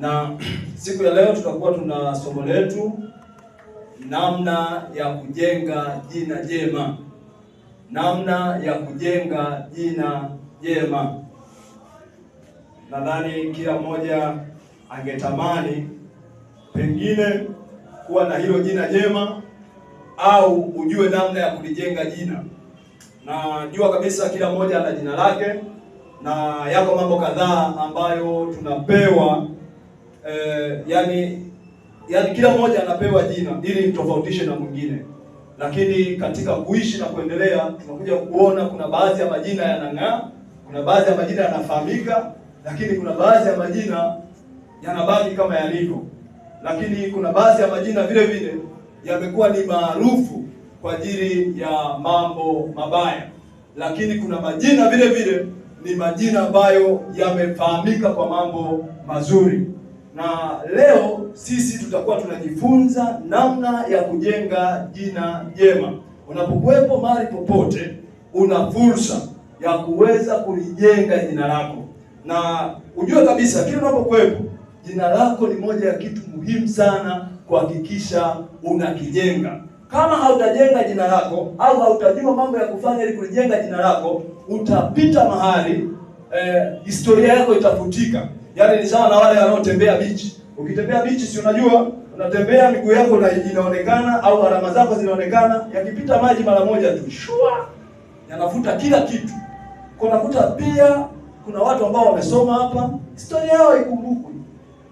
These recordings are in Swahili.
Na siku ya leo tutakuwa tuna somo letu namna ya kujenga jina jema. Namna ya kujenga jina jema. Nadhani kila mmoja angetamani pengine kuwa na hilo jina jema au ujue namna ya kulijenga jina. Najua kabisa kila mmoja ana jina lake na yako mambo kadhaa ambayo tunapewa yani kila mmoja anapewa jina ili mtofautishe na mwingine. Lakini katika kuishi na kuendelea tunakuja kuona kuna baadhi ya majina yanang'aa, kuna baadhi ya majina yanafahamika, lakini kuna baadhi ya majina yanabaki kama yalivyo. Lakini kuna baadhi ya majina vile vile yamekuwa ni maarufu kwa ajili ya mambo mabaya. Lakini kuna majina vile vile ni majina ambayo yamefahamika kwa mambo mazuri. Na leo sisi tutakuwa tunajifunza namna ya kujenga jina jema. Unapokuwepo mahali popote, una fursa ya kuweza kulijenga jina lako. Na ujue kabisa kila unapokuwepo, jina lako ni moja ya kitu muhimu sana kuhakikisha unakijenga. Kama hautajenga jina lako au hautajua mambo ya kufanya ili kulijenga jina lako, utapita mahali historia yako itafutika. Yaani ni sawa na wale wanaotembea bichi. Ukitembea bichi, si unajua unatembea miguu yako na inaonekana au alama zako zinaonekana, yakipita maji mara moja tu shua yanafuta kila kitu. Kunakuta pia kuna watu ambao wamesoma hapa, historia yao haikumbukwi.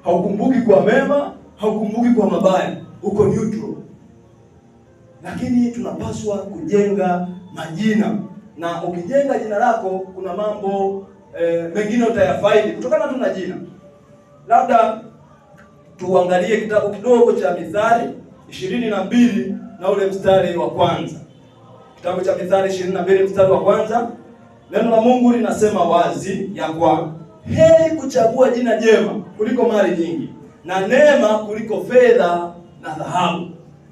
Haukumbuki kwa mema, haukumbuki kwa mabaya, uko neutral. Lakini tunapaswa kujenga majina, na ukijenga jina lako kuna mambo mengine utayafaidi kutokana tu na jina. Labda tuangalie kitabu kidogo cha Mithali 22 na ule mstari wa kwanza. Kitabu cha Mithali 22 mstari wa kwanza. Neno la Mungu linasema wazi ya kwa heri kuchagua jina jema kuliko mali nyingi, na neema kuliko fedha na dhahabu.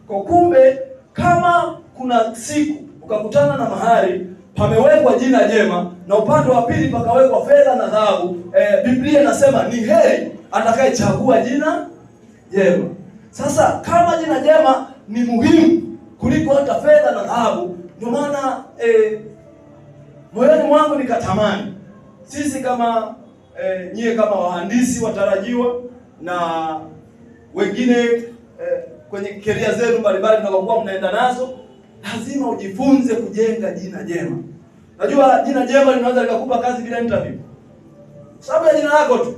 Kwa kumbe, kama kuna siku ukakutana na mahali pamewekwa jina jema na upande wa pili pakawekwa fedha na dhahabu, Biblia inasema ni heri atakayechagua jina jema. Sasa kama jina jema ni muhimu kuliko hata fedha na dhahabu, ndio maana moyoni mwangu nikatamani sisi kama nyie kama wahandisi watarajiwa na wengine kwenye career zenu mbalimbali mnakokuwa mnaenda nazo, lazima ujifunze kujenga jina jema. Najua jina jema linaweza likakupa kazi bila interview, sababu ya jina lako tu.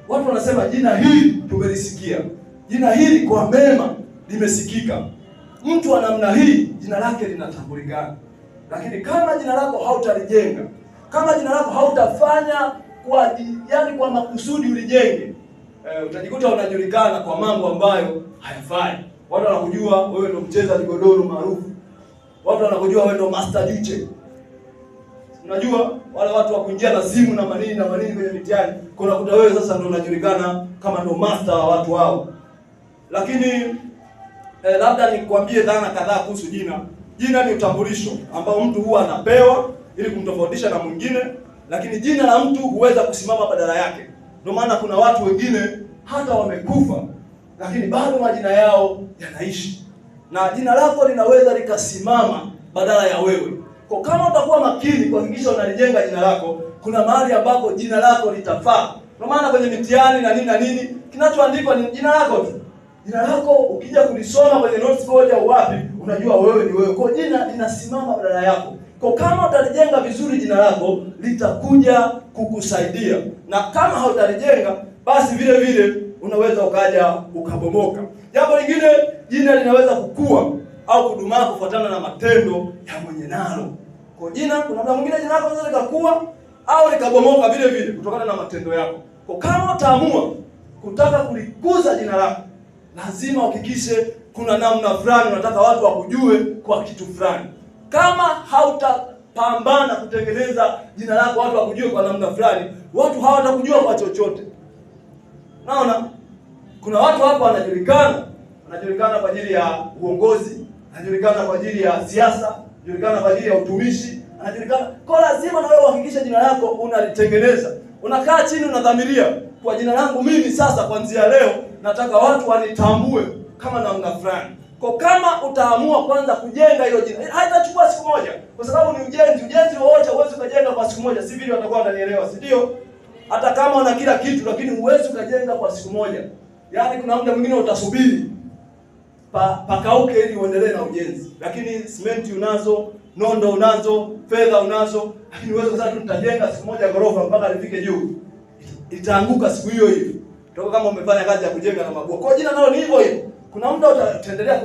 Watu wanasema jina hili tumelisikia, jina hili kwa mema limesikika, mtu wa namna hii jina lake linatambulikana. Lakini kama jina lako hautalijenga, kama jina lako hautafanya kwa makusudi ulijenge, utajikuta unajulikana kwa mambo ambayo hayafai. Watu wanakujua wewe ndio mcheza ligodoro maarufu. Watu wanakujua wewe ndio master DJ. Unajua wale watu wa kuingia na simu na manini kwenye mitihani, kuna kuta wewe sasa ndio unajulikana kama ndio master wa watu hao. Lakini labda nikwambie dhana kadhaa kuhusu jina. Jina ni utambulisho ambao mtu huwa anapewa ili kumtofautisha na mwingine, lakini jina la mtu huweza kusimama badala yake. Ndio maana kuna watu wengine hata wamekufa lakini bado majina yao yanaishi. Na jina lako linaweza likasimama badala ya wewe. Kwa kama utakuwa makini kuhakikisha unalijenga jina lako, kuna mahali ambapo jina lako litafaa. Ndio maana kwenye mitihani na nini kinachoandikwa ni jina lako tu. Jina lako ukija kulisoma kwenye notes board au wapi, unajua wewe ni wewe. Kwa jina linasimama badala yako. Kwa kama utalijenga vizuri jina lako, litakuja kukusaidia. Na kama hautalijenga, basi vile vile unaweza ukaja ukabomoka. Jambo lingine, jina linaweza kukua au kudumaa kufuatana na matendo ya mwenye nalo. Kwa jina, kuna muda mwingine jina lako linaweza likakua au likabomoka vile vile kutokana na matendo yako. Kwa kama utaamua kutaka kulikuza jina lako, lazima uhakikishe kuna namna fulani unataka watu wakujue kwa kitu fulani. Kama hautapambana kutengeneza jina lako watu wakujue kwa namna fulani, watu hawatakujua kwa chochote. Naona kuna watu hapa wanajulikana kwa ajili ya uongozi, anajulikana kwa ajili ya siasa, anajulikana kwa ajili ya utumishi, anajulikana. Kwa lazima na wewe uhakikishe jina lako unalitengeneza. Unakaa chini unadhamiria, kwa jina langu mimi sasa kuanzia leo nataka watu wanitambue kama namna fulani. Kwa kama utaamua kwanza kujenga hilo jina, haitachukua siku moja, kwa sababu ni ujenzi. Ujenzi wowote huwezi kujenga kwa siku moja, si vile watakuwa wananielewa, si ndio? Hata kama una kila kitu, lakini huwezi kujenga kwa siku moja. Yaani kuna muda mwingine utasubiri pakauke ili uendelee na ujenzi. Lakini simenti unazo, nondo unazo, fedha unazo, lakini uwezo sasa tutajenga siku moja ghorofa mpaka lifike juu. Itaanguka siku hiyo hiyo. Toka kama umefanya kazi ya kujenga na mabua. Kwa jina nalo ni hivyo hivyo. Kuna muda utaendelea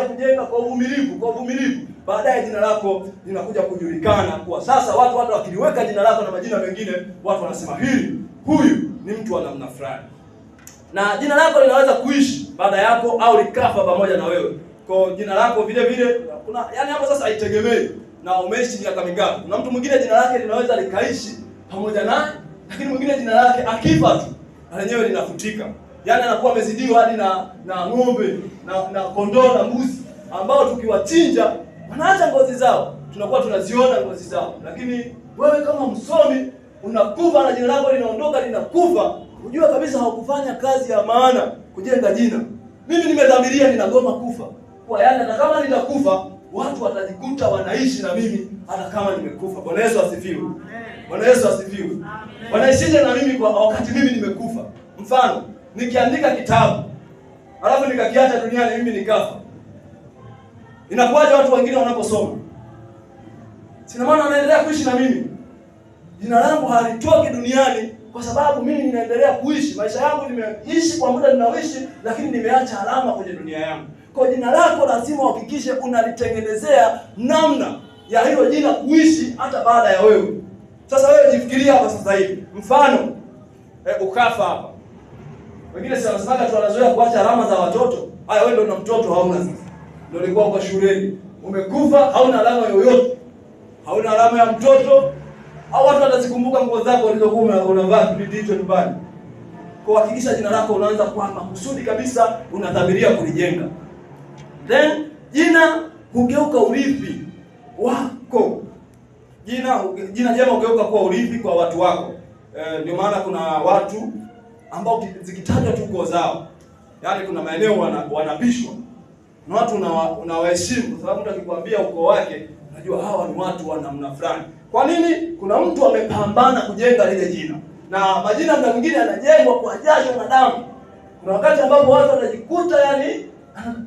kujenga kwa uvumilivu. Baadaye jina lako linakuja kujulikana kwa sasa watu wakiliweka jina lako na majina mengine, watu wanasema huyu ni mtu wa namna fulani. Na jina lako linaweza kuishi baada yako au likafa pamoja na wewe. Kwa jina lako vile vile kuna hapo sasa haitegemei na umeishi miaka mingapi. Kuna mtu mwingine jina lake linaweza likaishi pamoja naye, lakini mwingine jina lake akifa tu na lenyewe linafutika. Anakuwa amezidiwa hadi na ng'ombe na kondoo na mbuzi ambao tukiwachinja wanaacha ngozi zao. Tunakuwa tunaziona ngozi zao. Lakini wewe kama msomi unakufa na jina lako linaondoka linakufa, unajua kabisa haukufanya kazi ya maana kujenga jina. Mimi nimedhamiria ninagoma kufa. Kwa hata kama nitakufa, watu watajikuta wanaishi na mimi hata kama nimekufa. Bwana Yesu asifiwe. Bwana Yesu asifiwe. Wanaishije na mimi kwa wakati mimi nimekufa? Mfano, nikiandika kitabu alafu nikakiacha duniani mimi nikafa, inakuwaje watu wengine wanaposoma? Sina maana wanaendelea kuishi na mimi. Jina langu halitoki duniani kwa sababu mimi ninaendelea kuishi. Maisha yangu nimeishi kwa muda ninaoishi, lakini nimeacha alama kwenye dunia yangu. Kwa jina lako lazima uhakikishe unalitengenezea namna ya hilo jina kuishi hata baada ya wewe. Sasa wewe jifikiria hapa sasa hivi. Mfano, ukafa hapa. Wengine si wanasemaga tu wanazoea kuacha alama za watoto. Haya, wewe ndio una mtoto hauna sasa. Ndio ulikuwa uko shuleni. Umekufa hauna alama yoyote. Hauna alama ya mtoto. Au watu watazikumbuka nguo zako ulizokuwa unavaa kipindi hicho nyumbani. Kwa hakikisha jina lako unaanza kwa makusudi kabisa unadhamiria kulijenga. Then jina hugeuka urithi wako. Jina jema hugeuka kuwa urithi kwa watu wako. Ndio maana kuna watu ambao zikitajwa tu ukoo zao, yaani kuna maeneo wanapishwa na watu unawaheshimu kwa sababu mtu akikwambia ukoo wake unajua hawa ni watu wa namna fulani. Kwa nini? Kuna mtu amepambana kujenga lile jina. Na majina mda mwingine yanajengwa kwa jasho na damu. Kuna wakati ambapo watu wanajikuta yani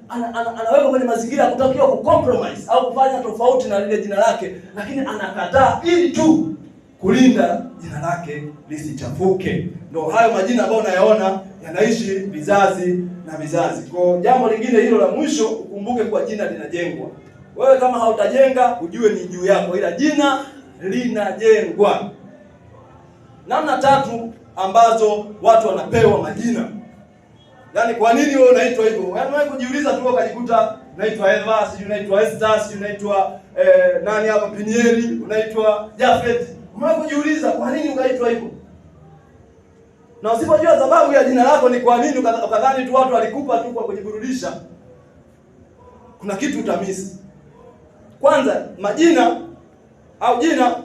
anaweka kwenye mazingira ya kutakiwa kucompromise au kufanya tofauti na lile jina lake, lakini anakataa ili tu kulinda jina lake lisichafuke. Ndio hayo majina ambayo unayaona yanaishi vizazi na vizazi. Kwa jambo lingine hilo la mwisho, ukumbuke kwa jina linajengwa. Wewe kama hautajenga ujue ni juu yako, ila jina linajengwa. Namna tatu ambazo watu wanapewa majina. Yaani kwa nini wewe unaitwa hivyo? Yaani wewe kujiuliza tu ukajikuta unaitwa Eva, sijui unaitwa Esther, sijui unaitwa nani hapa Pinieri, unaitwa Jafet. Wewe kujiuliza kwa nini ukaitwa hivyo? Na usipojua sababu ya jina lako ni kwa nini ukadhani tu watu walikupa tu kwa kujiburudisha, kuna kitu utamisi. Kwanza, majina au jina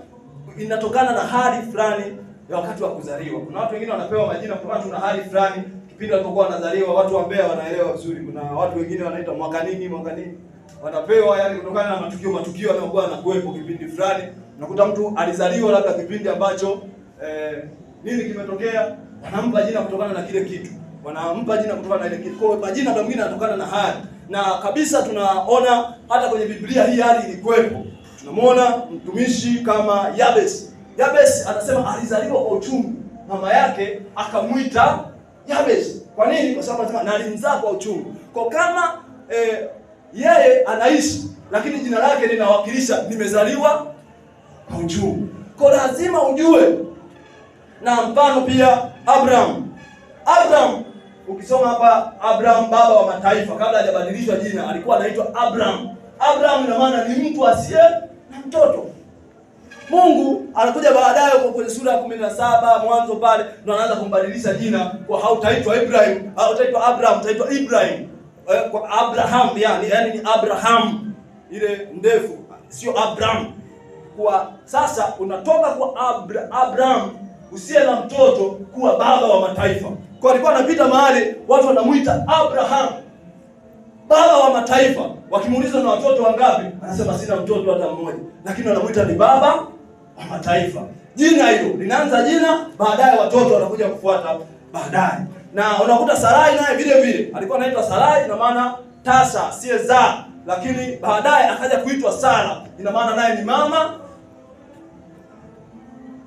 inatokana na hali fulani ya wakati wa kuzaliwa. Kuna watu wengine wanapewa majina kwa watu na hali fulani kipindi walipokuwa wanazaliwa. Watu wa Mbeya wanaelewa vizuri. Kuna watu wengine wanaitwa mwaka nini wanapewa yani kutokana na matukio yanayokuwa yanakuwepo kipindi fulani. Unakuta mtu alizaliwa labda kipindi ambacho nini kimetokea, wanampa jina kutokana na kile kitu. Wanampa jina kutokana na ile kitu. Kwa majina ndio mwingine yanatokana na hali. Na kabisa tunaona hata kwenye Biblia hii hali ilikuwepo. Tunamwona mtumishi kama Yabes anasema alizaliwa kwa uchungu. Mama yake akamuita Yabes. Kwa nini? Kwa sababu anasema na alimzaa kwa uchungu. Kwa kama yeye anaishi lakini jina lake linawakilisha nimezaliwa kwa uchungu. Kwa lazima ujue. Na mfano pia Abraham ukisoma hapa, Abraham baba wa mataifa, kabla hajabadilishwa jina alikuwa anaitwa Abraham. Abraham ina maana ni mtu asiye na mtoto. Mungu anakuja baadaye kwenye sura ya 17 mwanzo pale ndio anaanza kumbadilisha jina, kwa hautaitwa Ibrahim, hautaitwa Abraham, utaitwa Ibrahim. Kwa Abraham yani ni Abraham ile ndefu, sio Abraham. Kwa sasa unatoka kwa Abraham usiye na mtoto kuwa baba wa mataifa. Kwa alikuwa anapita mahali watu wanamuita Abraham, baba wa mataifa. Wakimuuliza na watoto wangapi, anasema sina mtoto hata mmoja, lakini wanamuita ni baba wa mataifa. Jina hilo linaanza jina, baadaye watoto wanakuja kufuata baadaye. Na unakuta Sarai naye vile vile alikuwa anaitwa Sarai, ina maana tasa, siyezaa, lakini baadaye akaja kuitwa Sara, ina maana naye ni mama.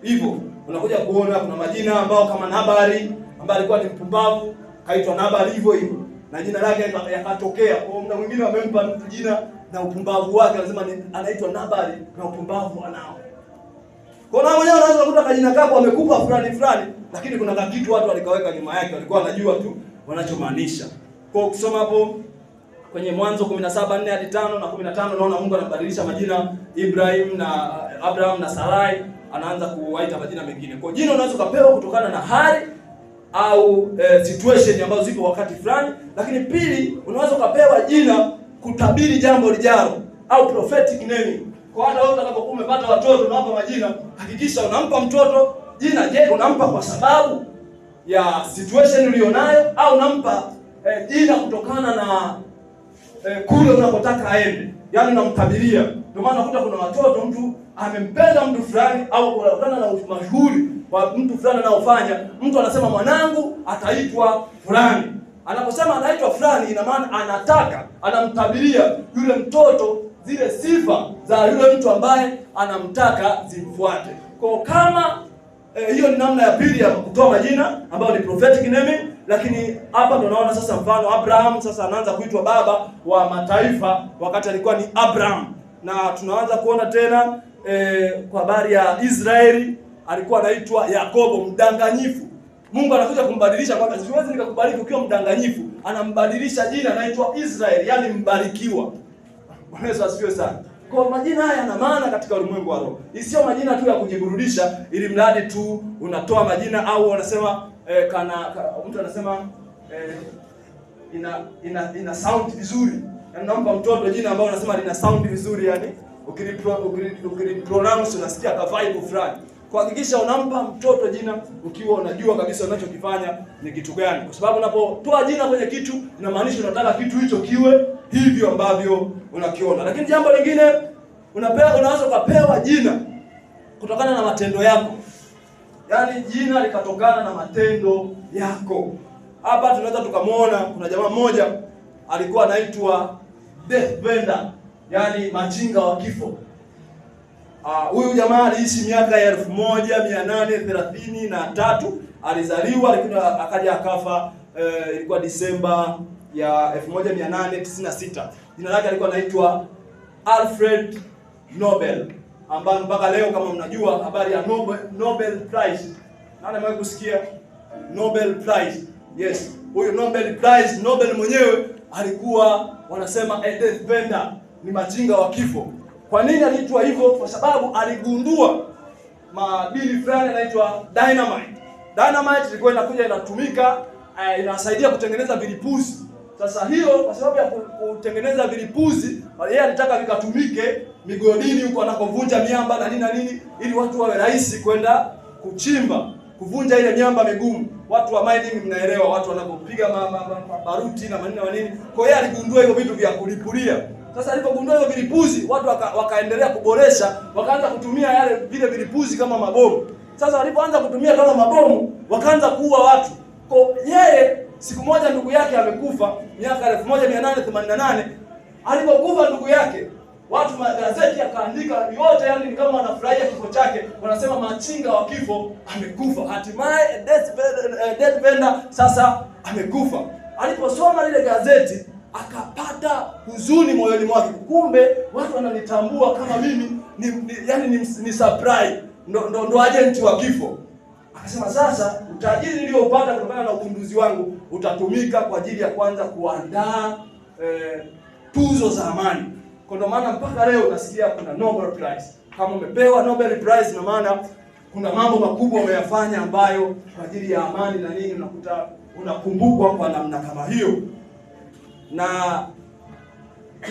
Hivyo unakuja kuona kuna majina ambao kama Nabali ambaye alikuwa ni mpumbavu, kaitwa Nabali hivyo hivyo, na jina lake yakatokea. Kwa muda mwingine wamempa mtu jina na upumbavu wake, lazima anaitwa Nabali na upumbavu anao. Kwa nao wenyewe unaweza kukuta kajina kako wamekupa fulani fulani, lakini kuna kitu watu walikaweka nyuma yake, walikuwa wanajua tu wanachomaanisha. Kwa kusoma hapo kwenye Mwanzo 17:4 hadi 5 na 15, naona Mungu anabadilisha majina Ibrahim na Abraham na Sarai, anaanza kuwaita majina mengine. Kwa jina unaweza kupewa kutokana na hali au situation ambazo ziko wakati fulani, lakini pili unaweza kupewa jina kutabiri jambo lijalo au prophetic name. Kwa hata wewe utakapokuwa umepata watoto unawapa majina, hakikisha unampa mtoto jina. Je, unampa kwa sababu ya situation ulionayo au unampa jina kutokana na kule unapotaka aende? Yaani unamtabiria. Ndio maana unakuta kuna watoto mtu amempenda mtu fulani au kutokana na mashuhuri wa mtu fulani anaofanya, mtu anasema mwanangu ataitwa fulani. Anaposema anaitwa fulani, ina maana anamtabiria yule mtoto zile sifa za yule mtu ambaye anamtaka zimfuate. Kwa kama hiyo ni namna ya pili ya kutoa majina ambayo ni prophetic naming. Lakini hapa tunaona sasa mfano Abraham sasa anaanza kuitwa baba wa mataifa wakati alikuwa ni Abraham. Na tunaanza kuona tena kwa habari ya Israeli alikuwa anaitwa Yakobo, mdanganyifu. Mungu anakuja kumbadilisha, kwa sababu siwezi nikakubariki ukiwa mdanganyifu. Anambadilisha jina, anaitwa Israeli, yani mbarikiwa. Bwana Yesu asifiwe sana. Kwa majina haya yana maana katika ulimwengu wa roho. Sio majina tu ya kujiburudisha ili mradi tu unatoa majina au wanasema mtu anasema ina sound vizuri. Yaani unampa mtoto jina ambalo unasema lina sound vizuri, yani ukilipronounce unasikia ka vibe fulani. Kuhakikisha unampa mtoto jina ukiwa unajua kabisa unachokifanya ni kitu gani. Kwa sababu unapotoa jina kwenye kitu inamaanisha unataka kitu hicho kiwe hivyo ambavyo unakiona. Lakini jambo lingine unaweza kupewa jina kutokana na matendo yako. Yaani jina likatokana na matendo yako. Hapa tunaweza tukamwona kuna jamaa mmoja alikuwa anaitwa Death Venda, yani machinga wa kifo. Huyu jamaa aliishi miaka ya 1833 alizaliwa, lakini akaja akafa ilikuwa Disemba ya 1896. Jina lake alikuwa anaitwa Alfred Nobel, ambaye mpaka leo kama mnajua habari ya Nobel Prize. Nani amewahi kusikia Nobel Prize? Yes, huyo Nobel Prize, Nobel mwenyewe alikuwa wanasema Death Venda, ni machinga wa kifo. Kwa nini aliitwa hivyo? Kwa sababu aligundua madini fulani yanaitwa dynamite. Dynamite ilikuwa inakuja inatumika inasaidia kutengeneza vilipuzi. Sasa hiyo kwa sababu ya kutengeneza vilipuzi, yeye alitaka vikatumike migodini huko anakovunja miamba na nini ili watu wawe rahisi kwenda kuchimba, kuvunja ile miamba migumu. Watu wa mining mnaelewa, watu wanapopiga baruti na manini. Kwa hiyo aligundua hivyo vitu vya kulipulia. Sasa alipogundua hivyo vilipuzi, watu wakaendelea kuboresha, wakaanza kutumia vile vilipuzi kama mabomu. Sasa walipoanza kutumia kama mabomu, wakaanza kuua watu. Kwa yeye siku moja ndugu yake amekufa miaka 1888. Alipokufa ndugu yake, watu magazeti yakaandika yote, yani kama wanafurahia kifo chake, wanasema machinga wa kifo amekufa. Hatimaye Death Venda sasa amekufa. Aliposoma lile gazeti akapata huzuni moyoni mwake. Kumbe watu wananitambua kama mimi ni surprise, ndo agent wa kifo. Akasema sasa utajiri niliopata kutokana na ugunduzi wangu utatumika kwa ajili ya kwanza kuandaa tuzo za amani. Kwa ndo maana mpaka leo unasikia kuna Nobel Prize. Kama umepewa Nobel Prize na maana kuna mambo makubwa umeyafanya ambayo kwa ajili ya amani na nini, unakuta unakumbukwa kwa namna kama hiyo. Na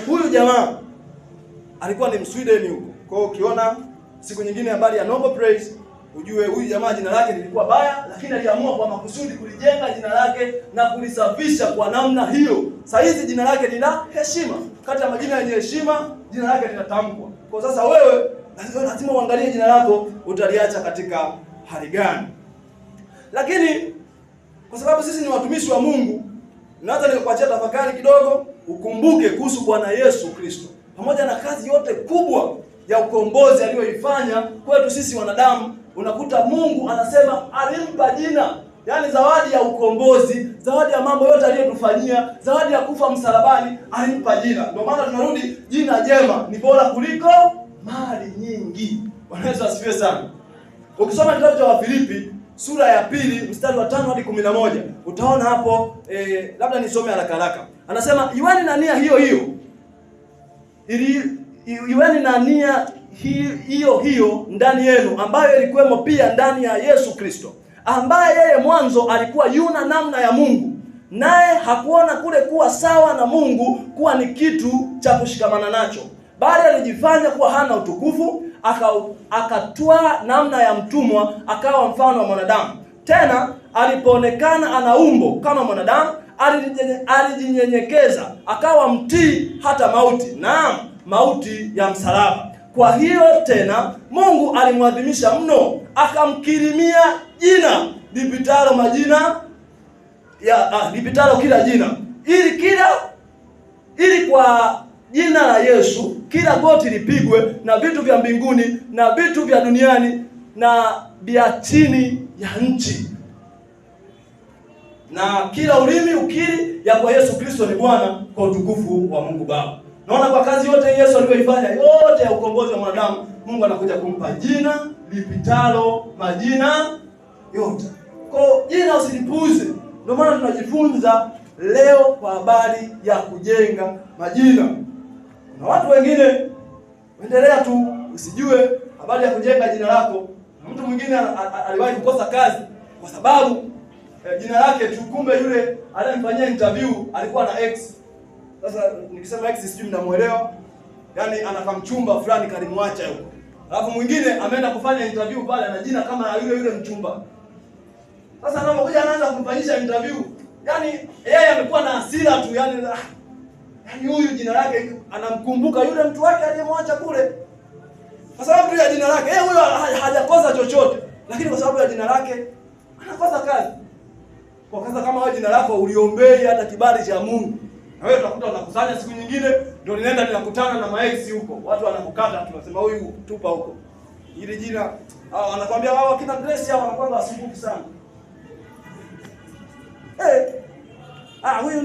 huyu jamaa alikuwa ni Msweden huko. Kwa hiyo ukiona siku nyingine habari ya Nobel Prize ujue huyu jamaa jina lake lilikuwa baya, lakini aliamua kwa makusudi kulijenga jina lake na kulisafisha kwa namna hiyo. Sasa hizi jina lake lina heshima. Kati ya majina yenye heshima, jina lake linatamkwa. Kwa sasa wewe lazima uangalie jina lako utaliacha katika hali gani. Lakini kwa sababu sisi ni watumishi wa Mungu, naweza nikuachia tafakari kidogo, ukumbuke kuhusu Bwana Yesu Kristo. Pamoja na kazi yote kubwa ya ukombozi aliyoifanya kwetu sisi wanadamu, unakuta Mungu anasema alimpa jina, yaani zawadi ya ukombozi, zawadi ya mambo yote aliyotufanyia, zawadi ya kufa msalabani, alimpa jina. Ndio maana tunarudi, jina jema ni bora kuliko mali nyingi. Bwana Yesu asifiwe sana. Ukisoma kitabu cha Wafilipi sura ya 2 mstari wa 5 hadi 11, utaona hapo labda nisome haraka haraka. Anasema iweni na nia hiyo hiyo. Iweni na nia hiyo hiyo ndani yenu, ambayo ilikuwemo pia ndani ya Yesu Kristo, ambaye yeye mwanzo alikuwa yuna namna ya Mungu, naye hakuona kule kuwa sawa na Mungu kuwa ni kitu cha kushikamana nacho, bali alijifanya kuwa hana utukufu, akatwaa namna ya mtumwa, akawa mfano wa mwanadamu. Tena alipoonekana ana umbo kama mwanadamu, alijinyenyekeza, akawa mtii hata mauti, naam, mauti ya msalaba. Kwa hiyo tena Mungu alimwadhimisha mno, akamkirimia jina lipitalo majina lipitalo kila jina, ili kwa jina la Yesu kila goti lipigwe, na vitu vya mbinguni na vitu vya duniani na vya chini ya nchi, na kila ulimi ukiri ya kwa Yesu Kristo ni Bwana, kwa utukufu wa Mungu Baba. Naona kwa kazi yote Yesu aliyoifanya, yote ya ukombozi wa mwanadamu, Mungu anakuja kumpa jina lipitalo majina yote. Kwa jina usilipuuze. Ndio maana tunajifunza leo kwa habari ya kujenga majina. Na watu wengine endelea tu usijue habari ya kujenga jina lako. Na mtu mwingine aliwahi kukosa kazi kwa sababu jina lake tu, kumbe yule aliyemfanyia interview alikuwa na X. Sasa nikisema X sijui mnamuelewa. Yaani anakamchumba fulani kalimwacha huko. Alafu mwingine ameenda kufanya interview pale na jina kama yule mchumba. Sasa anapokuja anaanza kumfanyisha interview, yaani yeye amekuwa na hasira tu, yaani huyu jina lake anamkumbuka yule mtu wake aliyemwacha kule. Kwa sababu ya jina lake, huyo hajakosa chochote, lakini kwa sababu ya jina lake anakosa kazi. Kwa kaza kama wewe jina lako uliombei hata kibali cha Mungu, na wewe utakuta unakusanya siku nyingine ndio ninaenda ninakutana na maex huko. Watu wanakukata, tunasema huyu tupa huko. Ile jina anakuambia wao kina Grace hao wanakuwa wasumbufu sana. Huyu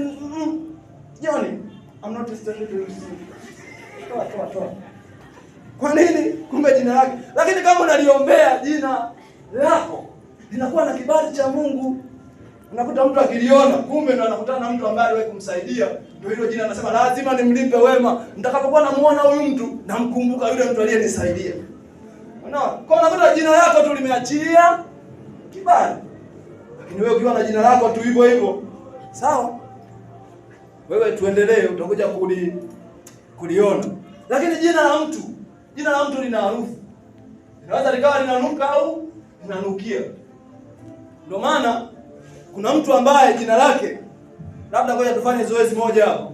Johnny, I'm not interested to receive. Toa. Kwa nini? Kumbe jina lake. Lakini kama unaliombea jina lako linakuwa na kibali cha Mungu, unakuta mtu akiliona, kumbe ndo anakutana na mtu ambaye wewe kumsaidia, ndio hilo jina anasema lazima nimlipe wema. Nitakapokuwa namuona huyu mtu, namkumbuka yule mtu aliyenisaidia. Unaona? Kwa unakuta jina lako tu limeachilia kibali. Lakini wewe ukiwa na jina lako tu hivyo hivyo, sawa? Wewe tuendelee, utakuja kuliona. Lakini jina la mtu lina harufu. Inaweza likawa linanuka au linanukia. Ndio maana kuna mtu ambaye jina lake, labda ngoja tufanye zoezi moja hapo.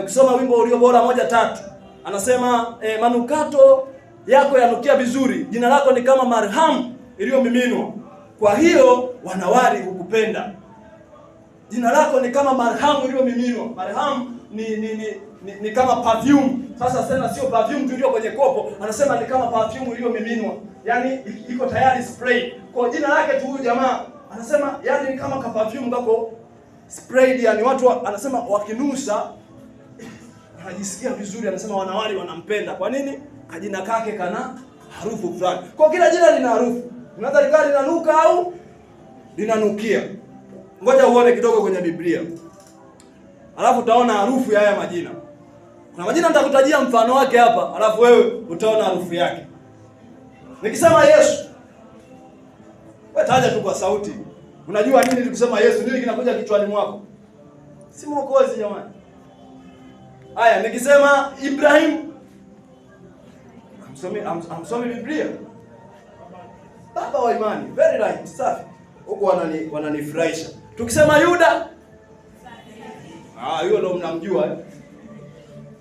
Ukisoma wimbo ulio bora 1:3, anasema manukato yako yanukia vizuri, jina lako ni kama marhamu iliyomiminwa, kwa hiyo wanawali hukupenda. Jina lako ni kama marhamu iliyomiminwa. Marhamu ni kama perfume. Sasa tena sio perfume tu iliyo kwenye kopo, anasema ni kama perfume iliyomiminwa. Yaani iko tayari spray. Kwa jina lake tu huyu jamaa anasema yani kama ka perfume kako sprayed, yani watu anasema wakinusa wanajisikia vizuri, anasema wanawali wanampenda. Kwa nini? Kajina kake kana harufu fulani. Kwa kila jina lina harufu. Unaweza likawa linanuka au linanukia. Ngoja uone kidogo kwenye Biblia. Alafu utaona harufu ya haya majina. Kuna majina nitakutajia mfano wake hapa, alafu wewe utaona harufu yake. Nikisema Yesu, wewe taja tu kwa sauti. Unajua nini nikisema Yesu? Nini kinakuja kichwani mwako? Si Mwokozi jamani. Haya, nikisema Ibrahim, amsome Biblia. baba wa imani. Very right, safi. Huko wananifurahisha. Tukisema Yuda, hiyo ndio mnamjua.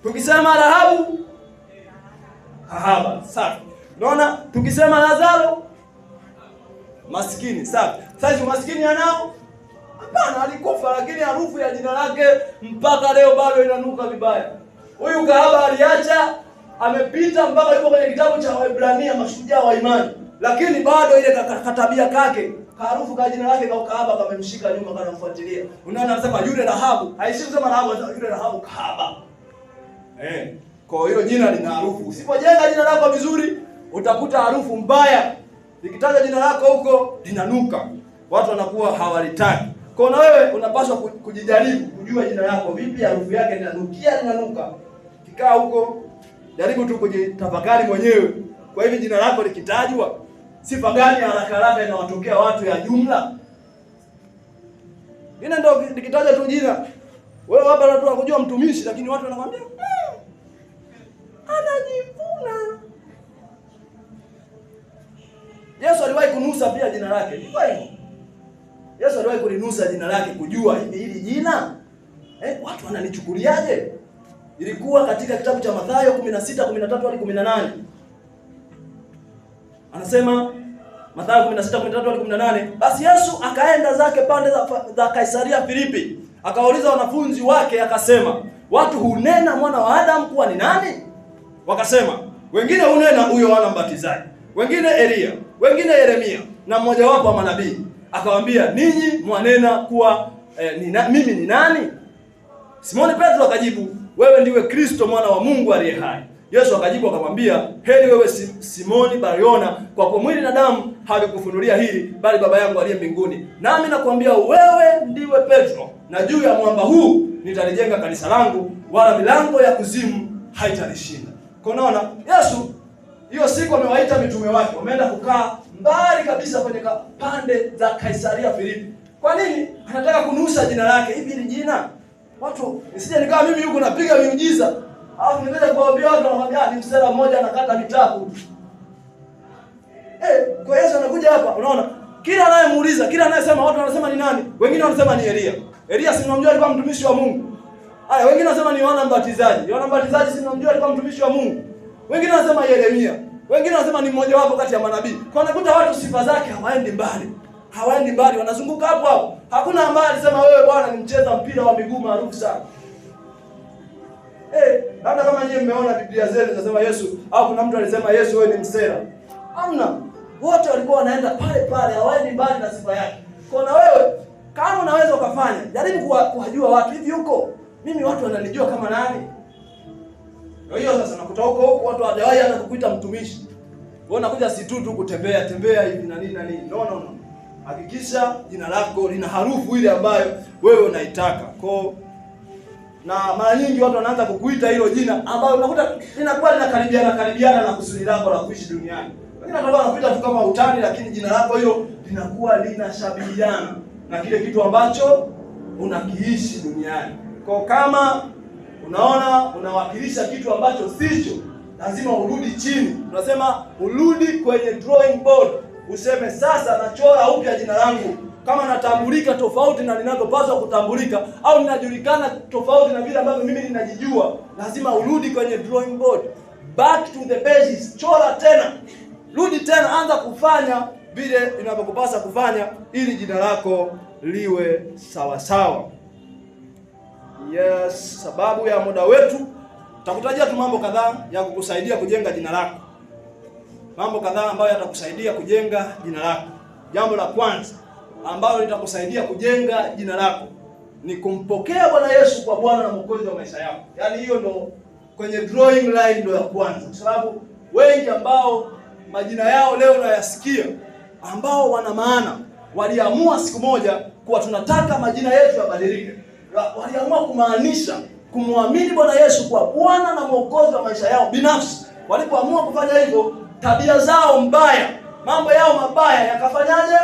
Tukisema Rahabu, kahaba, safi. Unaona? Tukisema Lazaro, maskini, safi. Sasa maskini anao? Hapana, alikufa, lakini harufu ya jina lake mpaka leo bado inanuka vibaya. Huyu kahaba aliacha, amepita mpaka yuko kwenye kitabu cha Waebrania, mashujaa wa imani. Lakini bado ile katabia kake, harufu ka jina lake kwa kahaba kamemshika nyuma, kanamfuatilia. Unaona, anasema yule Rahabu, haishii kusema Rahabu, yule Rahabu kahaba. Kwa hiyo jina lina harufu. Usipojenga jina lako vizuri, utakuta harufu mbaya. Likitaja jina lako huko linanuka. Watu wanakuwa hawalitaki. Kwa na wewe unapaswa kujijaribu kujua jina lako vipi, harufu yake linanuka. Kikaa huko, jaribu tu kujitafakari mwenyewe. Kwa hivi jina lako likitajwa, sifa gani haraka inawatokea watu ya jumla? Ina ndio likitaja tu jina. Wewe hapa watu wanakujua mtumishi, lakini watu wanakwambia anajivuna. Yesu aliwahi kunusa pia jina lake. Ni hivyo. Yesu aliwahi kulinusa jina lake kujua hili jina. Watu wananichukuliaje? Ilikuwa katika kitabu cha Mathayo 16:13 hadi 18. Anasema Mathayo 16:13 hadi 18, basi Yesu akaenda zake pande za Kaisaria Filipi. Akawauliza wanafunzi wake akasema, watu hunena mwana wa Adamu kuwa ni nani? Wakasema, wengine hunena huyo Yohana Mbatizaji, wengine Elia, wengine Yeremia na mmoja wapo wa manabii. Akawaambia, ninyi mwanena kuwa mimi ni nani? Simoni Petro akajibu, wewe ndiwe Kristo mwana wa Mungu aliye hai. Yesu akajibu akamwambia, heri wewe Simoni Bariona, kwa kuwa mwili na damu havikufunulia hili, bali Baba yangu aliye mbinguni. Nami nakwambia wewe ndiwe Petro, na juu ya mwamba huu nitalijenga kanisa langu, wala milango ya kuzimu haitalishinda. Kwa unaona, Yesu hiyo siku amewaita mitume wake, wameenda kukaa mbali kabisa kwenye pande za Kaisaria Filipi. Kwa nini? Anataka kunusa jina lake. Hivi ni jina. Watu nisije nikawa mimi huko napiga miujiza, au nikaja kuwaambia watu wanamwambia ni msela mmoja anakata vitabu. Kwa Yesu anakuja hapa, unaona? Kila anayemuuliza, kila anayesema, watu wanasema ni nani? Wengine wanasema ni Elia. Elia si mnamjua alikuwa mtumishi wa Mungu. Haya, wengine wanasema ni Yohana Mbatizaji. Yohana Mbatizaji si mnamjua alikuwa mtumishi wa Mungu. Wengine wanasema Yeremia. Wengine wanasema ni mmoja wapo kati ya manabii. Kwa nakuta watu sifa zake hawaendi mbali, wanazunguka hapo hapo. Hakuna ambaye alisema wewe bwana ni mcheza mpira wa miguu maarufu sana. Labda kama nyinyi mmeona Biblia zenu zinasema Yesu, au kuna mtu alisema Yesu wewe ni msera. Hamna. Wote walikuwa wanaenda pale, hawaendi mbali na sifa yake. Kwa na wewe kama unaweza ukafanya, jaribu kuwajua watu hivi huko. Mimi watu wananijua kama nani? Ndio hiyo sasa nakuta huko watu hawajawahi hata kukuita mtumishi. Wewe unakuja si tu kutembea hivi na nini. No. Hakikisha jina lako lina harufu ile ambayo wewe unaitaka. Na mara nyingi watu wanaanza kukuita hilo jina ambayo unakuta linakuwa linakaribiana na kusudi lako la kuishi duniani. Wengine wanakuita tu kama utani, lakini jina lako hilo linakuwa linashabihiana na kile kitu ambacho unakiishi duniani. Kwa kama unaona unawakilisha kitu ambacho sicho, lazima urudi chini. Tunasema urudi kwenye drawing board. Useme sasa nachora upya jina langu. Kama natambulika tofauti na ninavyopaswa kutambulika, au ninajulikana tofauti na vile ambavyo mimi ninajijua, lazima urudi kwenye drawing board. Back to the basics. Chora tena. Rudi tena, anza kufanya vile inavyokupasa kufanya ili jina lako liwe sawa. Yes, sababu ya muda wetu tutakutajia tu mambo kadhaa ya kukusaidia kujenga jina lako. Mambo kadhaa ambayo yatakusaidia kujenga jina lako. Jambo la kwanza ambalo litakusaidia kujenga jina lako ni kumpokea Bwana Yesu kwa Bwana na Mwokozi wa maisha yako. Yaani hiyo ndo kwenye drawing line ndo ya kwanza. Kwa sababu wengi ambao majina yao leo unayasikia ambao wana maana, waliamua siku moja kuwa tunataka majina yetu yabadilike. Waliamua kumaanisha kumwamini Bwana Yesu kwa Bwana na Mwokozi wa maisha yao binafsi. Walipoamua kufanya hivyo, tabia zao mbaya, mambo yao mabaya yakafanyaje?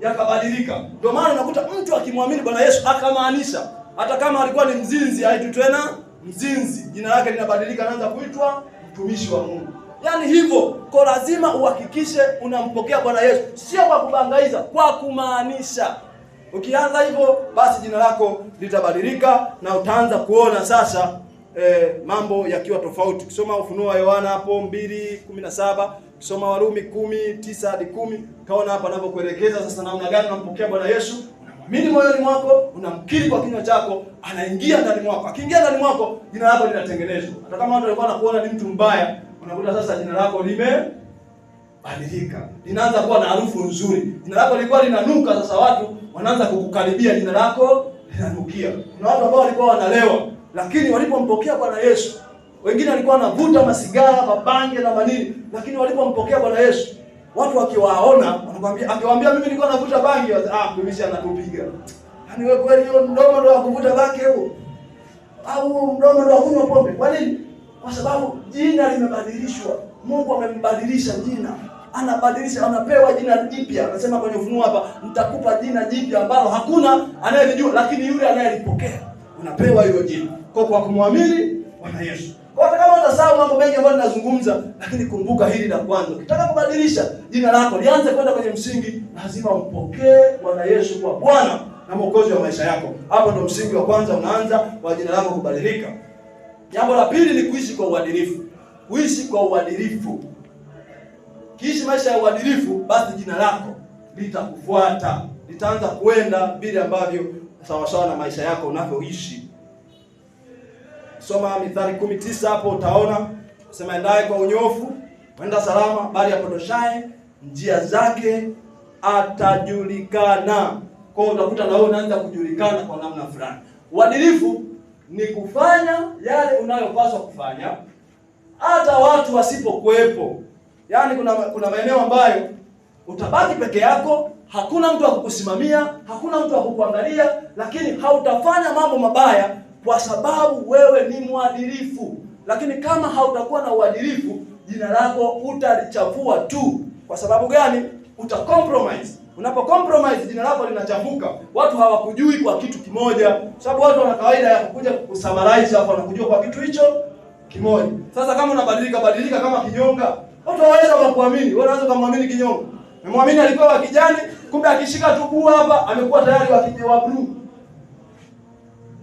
Yakabadilika. Ndio maana unakuta mtu akimwamini Bwana Yesu akamaanisha, hata kama alikuwa ni mzinzi, haitwi tena mzinzi. Jina lake linabadilika, anaanza kuitwa mtumishi wa Mungu. Yaani hivyo, kwa lazima uhakikishe unampokea Bwana Yesu, sio kwa kubangaiza, kwa kumaanisha. Ukianza hivyo, basi jina lako litabadilika na utaanza kuona sasa mambo yakiwa tofauti. Ukisoma Ufunuo wa Yohana hapo 2:17, ukisoma Warumi 10:9-10, kaona hapa anapokuelekeza sasa namna gani unampokea Bwana Yesu. Unamwamini moyoni mwako, unamkiri kwa kinywa chako, anaingia ndani mwako. Akiingia ndani mwako, jina lako linatengenezwa. Hata kama watu walikuwa wanakuona ni mtu mbaya, unakuta sasa jina lako limebadilika. Linaanza kuwa na harufu nzuri. Jina lako lilikuwa linanuka, sasa watu wanaanza kukukaribia, jina lako linanukia. Kuna watu ambao walikuwa wanalewa, lakini walipompokea Bwana Yesu, wengine walikuwa wanavuta masigara, mabange na manini, lakini walipompokea Bwana Yesu, watu wakiwaona wanakuambia, akiwaambia mimi nilikuwa navuta bangi, mtumishi anatupiga. Yaani wewe kweli hiyo mdomo ndio wa kuvuta bangi huo? Au mdomo ndio wa kunywa pombe? Kwa nini? Kwa sababu jina limebadilishwa. Mungu amembadilisha jina. Anabadilisha, anapewa jina jipya. Anasema kwenye Ufunuo hapa, nitakupa jina jipya ambalo hakuna anayelijua, lakini yule anayelipokea unapewa hilo jina. Kwa kumwamini Bwana Yesu. Kwa hata kama utasahau mambo mengi ambayo ninazungumza, lakini kumbuka hili la kwanza. Ukitaka kubadilisha jina lako, lianze kwenda kwenye msingi, lazima umpokee Bwana Yesu kwa Bwana na Mwokozi wa maisha yako. Hapo ndo msingi wa kwanza unaanza kwa jina lako kubadilika. Jambo la pili ni kuishi kwa uadilifu. Kuishi kwa uadilifu. Kiishi maisha ya uadilifu, basi jina lako litakufuata. Litaanza kuenda vile ambavyo sawa na maisha yako unavyoishi. Soma Mithali 10:9 hapo utaona, sema endaye kwa unyofu, wenda salama, bali apotoshaye njia zake atajulikana. Kwa hiyo utakuta na wewe unaanza kujulikana kwa namna fulani. Uadilifu ni kufanya yale unayopaswa kufanya hata watu wasipokuwepo. Yaani kuna maeneo ambayo utabaki peke yako, hakuna mtu wa kukusimamia, hakuna mtu wa kukuangalia, lakini hautafanya mambo mabaya kwa sababu wewe ni mwadilifu. Lakini kama hautakuwa na uadilifu, jina lako utalichafua tu. Kwa sababu gani? Utacompromise. Unapo-compromise, jina lako linachafuka. Watu hawakujui kwa kitu kimoja, sababu watu wana kawaida ya kuja kusummarize hapo, wanakujua kwa kitu hicho kimoja. Sasa kama unabadilika kama kinyonga, watu hawaweza kukuamini. Wewe unaweza kumwamini kinyonga. Memwamini alikuwa wa kijani, kumbe akishika tu bua hapa amekuwa tayari wa blue.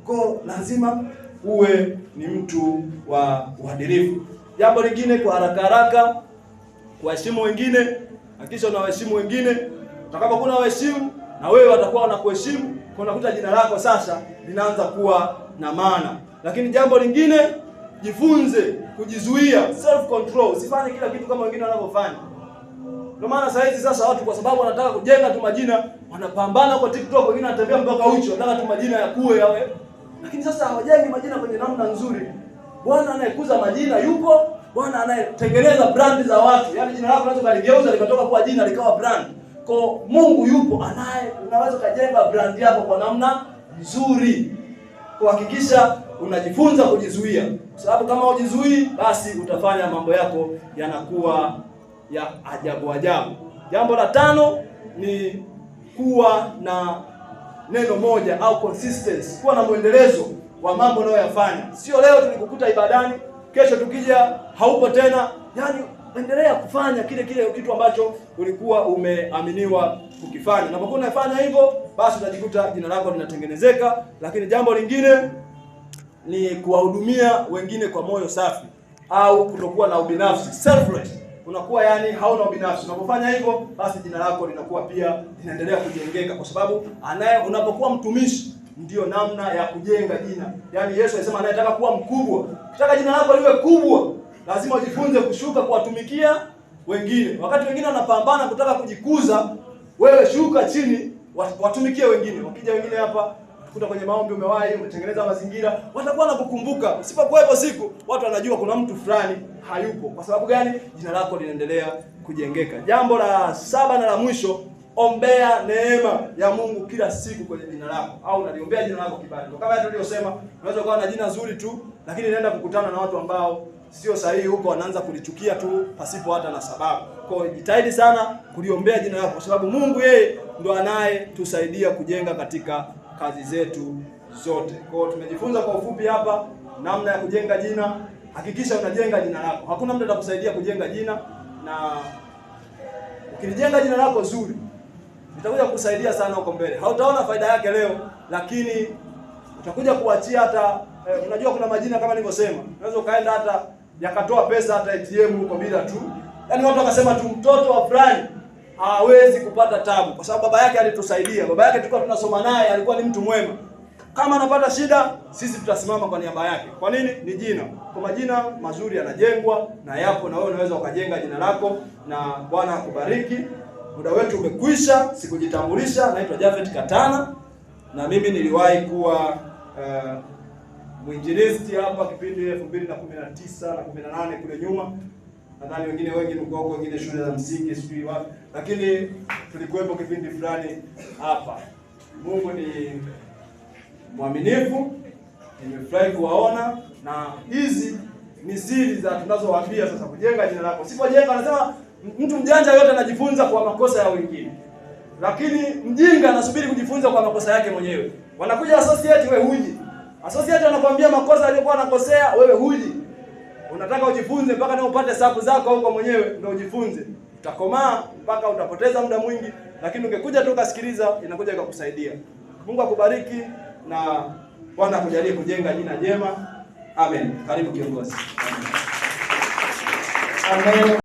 Kwa lazima uwe ni mtu wa uadilifu. Jambo lingine, kwa haraka kuheshimu wengine. Hakikisha unawaheshimu wengine. Utakapokuwa unawaheshimu, na wewe watakuwa wanakuheshimu. Kwa unakuta jina lako sasa linaanza kuwa na maana. Lakini jambo lingine, jifunze kujizuia, self control. Usifanye kila kitu kama wengine wanavyofanya. Ndio maana sasa watu kwa sababu wanataka kujenga tu majina, wanapambana kwa TikTok, wengine wanatembea mpaka uchi, wanataka tu majina yakue yawe. Lakini sasa hawajengi majina kwenye namna nzuri. Bwana anayekuza majina yupo, Bwana anayetengeneza brand za watu. Yaani jina lako unaweza kuligeuza likatoka kuwa jina likawa brand. Kwa Mungu yupo unaweza kujenga brand yako kwa namna nzuri. Kuhakikisha unajifunza kujizuia. Kwa sababu kama hujizuii, basi utafanya mambo yako yanakuwa ya ajabu. Jambo la 5 ni kuwa na neno moja au consistency, kuwa na muendelezo wa mambo unayoyafanya. Sio leo tulikukuta ibadani, kesho tukija haupo tena. Yaani endelea kufanya kile kitu ambacho ulikuwa umeaminiwa kukifanya. Unapokuwa unafanya hivyo, basi utajikuta jina lako linatengenezeka. Lakini jambo lingine ni kuwahudumia wengine kwa moyo safi au kutokuwa na ubinafsi, selfless. Unakuwa yani hauna ubinafsi. Unapofanya hivyo, basi jina lako linakuwa pia linaendelea kujengeka, kwa sababu unapokuwa mtumishi ndio namna ya kujenga jina. Yaani Yesu alisema anayetaka kuwa mkubwa, ukitaka jina lako liwe kubwa, lazima ujifunze kushuka kuwatumikia wengine. Wakati wengine wanapambana kutaka kujikuza, wewe shuka chini, watumikie wengine. Wakija wengine hapa, kuta kwenye maombi umewahi, umetengeneza mazingira, watakuwa nakukumbuka. Usipokuwepo siku, watu wanajua kuna mtu fulani hayupo. Kwa sababu gani? Jina lako linaendelea kujengeka. Jambo la 7 na la mwisho, ombea neema ya Mungu kila siku kwenye jina lako, au unaliombea jina lako kibali. Kama hata tuliyosema, unaweza kuwa na jina zuri tu, lakini inaenda kukutana na watu ambao sio sahihi huko, wanaanza kulichukia tu pasipo hata na sababu. Kwa hiyo jitahidi sana kuliombea jina lako, kwa sababu Mungu yeye ndo anayetusaidia kujenga katika kazi zetu zote. Kwa hiyo tumejifunza kwa ufupi hapa namna ya kujenga jina, hakikisha unajenga jina lako. Hakuna mtu atakusaidia kujenga jina, na ukilijenga jina lako zuri itakuja kukusaidia sana huko mbele. Hautaona faida yake leo, lakini utakuja kuachia hata unajua kuna majina kama nilivyosema, unaweza ukaenda hata yakatoa pesa hata ATM huko bila tu. Yaani watu wakasema tu mtoto wa fulani hawezi kupata tabu kwa sababu baba yake alitusaidia. Baba yake tulikuwa tunasoma naye, alikuwa ni mtu mwema. Kama anapata shida, sisi tutasimama kwa niaba yake. Kwa nini? Ni jina. Kwa majina mazuri yanajengwa na yapo, na wewe unaweza ukajenga jina lako, na Bwana akubariki. Muda wetu umekwisha. Sikujitambulisha, naitwa Japhet Katana, na mimi niliwahi kuwa mwinjilisti hapa kipindi 2019 na 18 kule nyuma. Nadhani wengine wengi mko huko, wengine shule za msingi sijui wapi, lakini tulikuwepo kipindi fulani hapa. Mungu ni mwaminifu, nimefurahi kuwaona, na hizi ni siri za tunazowaambia sasa kujenga jina lako. Usipojenga, anasema mtu mjanja yote anajifunza kwa makosa ya wengine, lakini mjinga anasubiri kujifunza kwa makosa yake mwenyewe. Wanakuja associate, wewe huji. Associate anakuambia makosa aliyokuwa anakosea, wewe huji. Unataka ujifunze mpaka na upate sababu zako huko mwenyewe ndio ujifunze. Utakomaa mpaka utapoteza muda mwingi, lakini ungekuja tu ukasikiliza inakuja ikakusaidia. Mungu akubariki na Bwana akujalie kujenga jina jema. Amen. Karibu kiongozi. Amen.